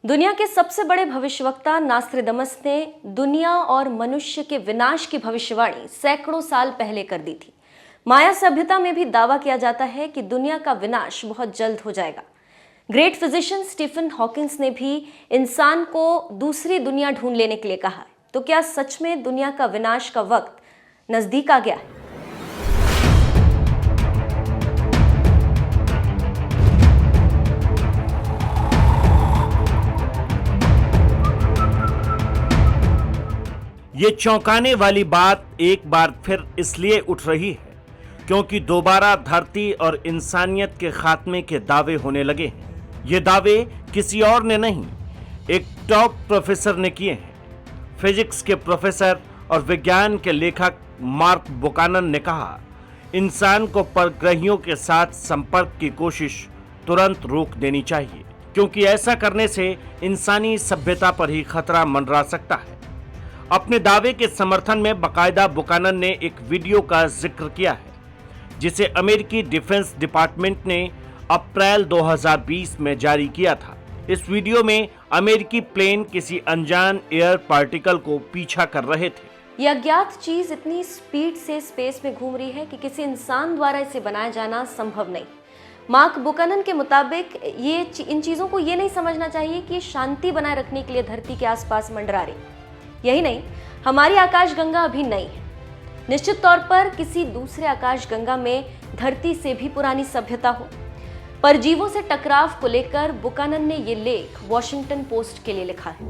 दुनिया के सबसे बड़े भविष्यवक्ता नास्ट्राडामस ने दुनिया और मनुष्य के विनाश की भविष्यवाणी सैकड़ों साल पहले कर दी थी। माया सभ्यता में भी दावा किया जाता है कि दुनिया का विनाश बहुत जल्द हो जाएगा। ग्रेट फिजिशियन स्टीफन हॉकिंस ने भी इंसान को दूसरी दुनिया ढूंढ लेने के लिए कहा है। तो क्या सच में दुनिया का विनाश का वक्त नजदीक आ गया है? ये चौंकाने वाली बात एक बार फिर इसलिए उठ रही है क्योंकि दोबारा धरती और इंसानियत के खात्मे के दावे होने लगे हैं। ये दावे किसी और ने नहीं, एक टॉप प्रोफेसर ने किए हैं। फिजिक्स के प्रोफेसर और विज्ञान के लेखक मार्क बुकानन ने कहा, इंसान को परग्रहियों के साथ संपर्क की कोशिश तुरंत रोक देनी चाहिए, क्योंकि ऐसा करने से इंसानी सभ्यता पर ही खतरा मंडरा सकता है। अपने दावे के समर्थन में बाकायदा बुकानन ने एक वीडियो का जिक्र किया है, जिसे अमेरिकी डिफेंस डिपार्टमेंट ने अप्रैल 2020 में जारी किया था। इस वीडियो में अमेरिकी प्लेन किसी अनजान एयर पार्टिकल को पीछा कर रहे थे। यह अज्ञात चीज इतनी स्पीड से स्पेस में घूम रही है कि किसी इंसान द्वारा इसे बनाया जाना संभव नहीं। मार्क बुकानन के मुताबिक इन चीजों को ये नहीं समझना चाहिए कि शांति बनाए रखने के लिए धरती के आसपास मंडरा रही। यही नहीं, हमारी आकाशगंगा अभी नई है। निश्चित तौर पर किसी दूसरे आकाशगंगा में धरती से भी पुरानी सभ्यता हो। परजीवों से टकराव को लेकर बुकानन ने ये लेख वॉशिंगटन पोस्ट के लिए लिखा है।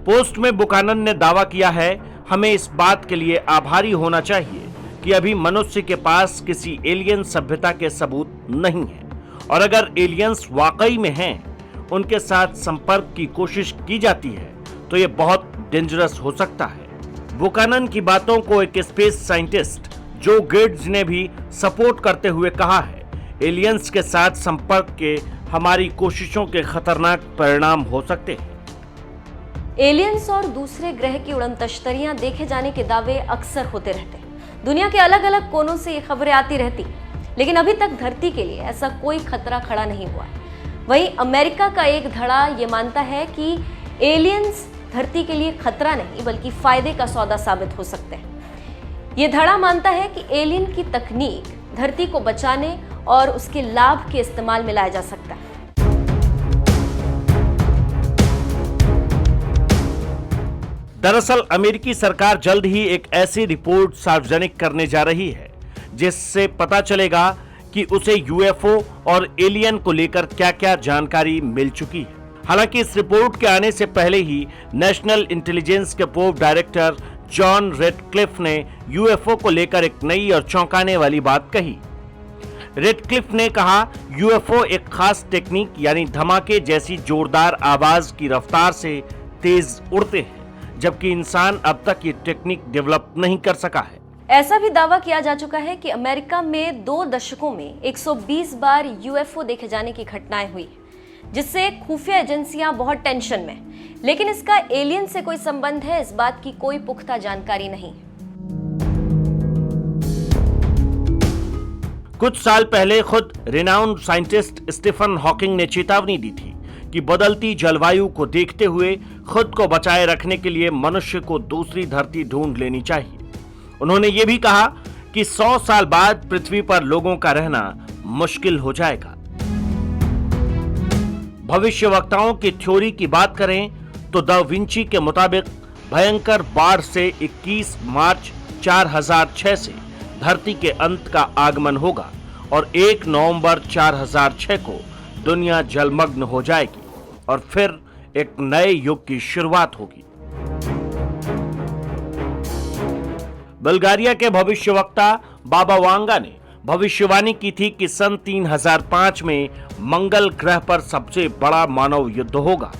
पोस्ट में बुकानन ने दावा किया है, हमें इस बात के लिए आभारी होना चाहिए कि अभी मनुष्य के पास किसी एलियन सभ्यता के सबूत नहीं है, और अगर एलियंस वाकई में हैं, उनके साथ संपर्क की कोशिश की जाती है तो ये बहुत डेंजरस हो सकता है। बुकानन की बातों को एक स्पेस साइंटिस्ट जो गिड्स ने भी सपोर्ट करते हुए कहा है, एलियंस के साथ संपर्क के हमारी कोशिशों के खतरनाक परिणाम हो सकते हैं। एलियंस और दूसरे ग्रह की उड़न तश्तरियां देखे जाने के दावे अक्सर होते रहते हैं। दुनिया के अलग अलग कोनों से ये खबरें आती रहती, लेकिन अभी तक धरती के लिए ऐसा कोई खतरा खड़ा नहीं हुआ। वहीं अमेरिका का एक धड़ा ये मानता है कि एलियंस धरती के लिए खतरा नहीं बल्कि फायदे का सौदा साबित हो सकते हैं। ये धड़ा मानता है कि एलियन की तकनीक धरती को बचाने और उसके लाभ के इस्तेमाल में लाया जा सकता है। दरअसल अमेरिकी सरकार जल्द ही एक ऐसी रिपोर्ट सार्वजनिक करने जा रही है जिससे पता चलेगा कि उसे यूएफओ और एलियन को लेकर क्या-क्या जानकारी मिल चुकी है। हालांकि इस रिपोर्ट के आने से पहले ही नेशनल इंटेलिजेंस के पूर्व डायरेक्टर जॉन रेडक्लिफ ने यूएफओ को लेकर एक नई और चौंकाने वाली बात कही। रेडक्लिफ ने कहा, यूएफओ एक खास टेक्निक यानी धमाके जैसी जोरदार आवाज की रफ्तार से तेज उड़ते हैं, जबकि इंसान अब तक ये टेक्निक डेवलप नहीं कर सका है। ऐसा भी दावा किया जा चुका है कि अमेरिका में 2 दशकों में 120 बार यूएफओ देखे जाने की घटनाएं हुई, जिससे खुफिया एजेंसियां बहुत टेंशन में। लेकिन इसका एलियन से कोई संबंध है, इस बात की कोई पुख्ता जानकारी नहीं। कुछ साल पहले खुद रिनाउंड साइंटिस्ट स्टीफन हॉकिंग ने चेतावनी दी थी कि बदलती जलवायु को देखते हुए खुद को बचाए रखने के लिए मनुष्य को दूसरी धरती ढूंढ लेनी चाहिए। उन्होंने ये भी कहा कि 100 साल बाद पृथ्वी पर लोगों का रहना मुश्किल हो जाएगा। भविष्यवक्ताओं की थ्योरी की बात करें तो दा विंची के मुताबिक भयंकर बाढ़ से 21 मार्च 4006 से धरती के अंत का आगमन होगा और 1 नवंबर 4006 को दुनिया जलमग्न हो जाएगी और फिर एक नए युग की शुरुआत होगी। बुल्गारिया के भविष्यवक्ता बाबा वांगा ने भविष्यवाणी की थी कि सन 3005 में मंगल ग्रह पर सबसे बड़ा मानव युद्ध होगा।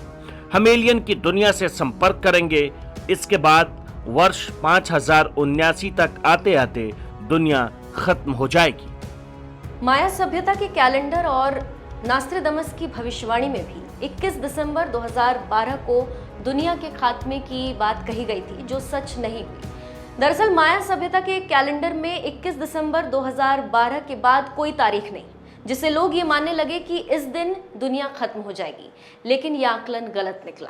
हम एलियन की दुनिया से संपर्क करेंगे। इसके बाद वर्ष 5079 तक आते आते दुनिया खत्म हो जाएगी। माया सभ्यता के कैलेंडर और नास्ट्राडामस की भविष्यवाणी में भी 21 दिसंबर 2012 को दुनिया के खात्मे की बात कही गई थी, जो सच नहीं हुई। दरअसल माया सभ्यता के कैलेंडर में 21 दिसंबर 2012 के बाद कोई तारीख नहीं, जिससे लोग ये मानने लगे कि इस दिन दुनिया खत्म हो जाएगी। लेकिन यह आकलन गलत निकला।